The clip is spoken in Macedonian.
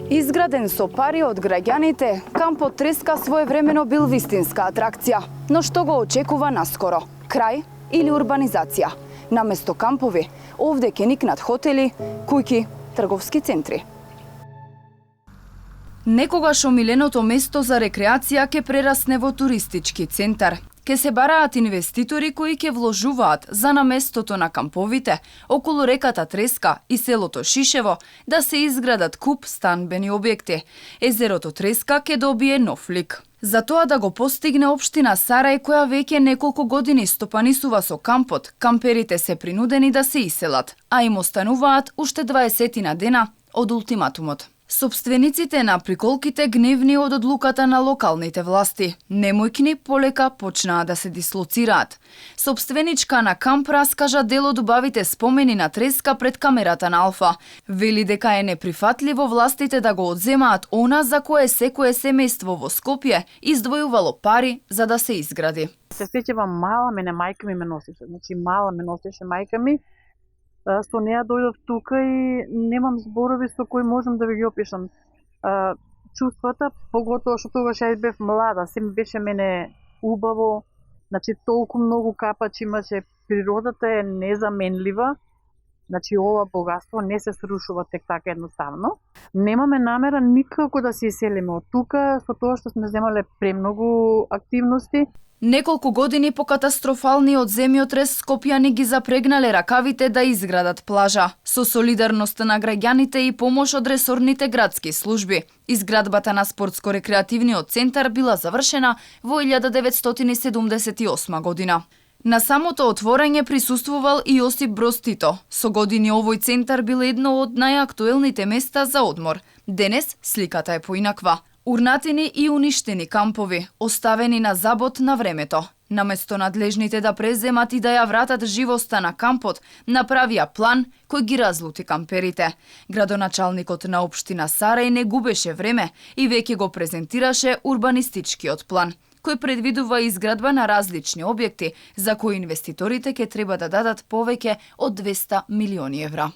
Изграден со пари од граѓаните, кампот Треска своевремено бил вистинска атракција. Но што го очекува наскоро? Крај или урбанизација? Наместо кампови, овде ќе никнат хотели, куќи, трговски центри. Некогаш омиленото место за рекреација ќе прерасне во туристички центар. Ке се бараат инвеститори кои ќе вложуваат за на местото на камповите, околу реката Треска и селото Шишево, да се изградат куп станбени објекти. Езерото Треска ќе добие нов лик. За тоа да го постигне општина Сарај, која веќе неколку години стопанисува со кампот, камперите се принудени да се иселат, а им остануваат уште 20 дена од ултиматумот. Собствениците на приколките гневни од одлуката на локалните власти. Немојкни полека почнаа да се дислоцираат. Собственичка на камп раскажа дел од убавите спомени на Треска пред камерата на Алфа. Вели дека е неприфатливо властите да го одземаат она за кое секое семејство во Скопје издвојувало пари за да се изгради. Се сеќавам мала мене мајка ми ме носеше, мала ме носеше мајка ми. Со неа дојдов тука и немам зборови со кои можам да ви ги опишам. Чувствата, поготоа што тогаш ја бев млада, се ми беше мене убаво, толку многу капачи имаше, природата е незаменлива, ова богатство не се срушува тек така едноставно. Немаме намера никако да се иселиме од тука, со тоа што сме земале премногу активности. Неколку години по катастрофалниот земјотрес скопјани ги запрегнале ракавите да изградат плажа. Со солидарноста на граѓаните и помош од ресорните градски служби, изградбата на спортско-рекреативниот центар била завршена во 1978 година. На самото отворање присуствувал и Јосип Броз Тито. Со години овој центар бил едно од најактуелните места за одмор. Денес сликата е поинаква. Урнатени и уништени кампови, оставени на забот на времето. Наместо надлежните да преземат и да ја вратат живоста на кампот, направија план кој ги разлути камперите. Градоначалникот на општина Сарај не губеше време и веќе го презентираше урбанистичкиот план, кој предвидува изградба на различни објекти, за кои инвеститорите ќе треба да дадат повеќе од 200 милиони евра.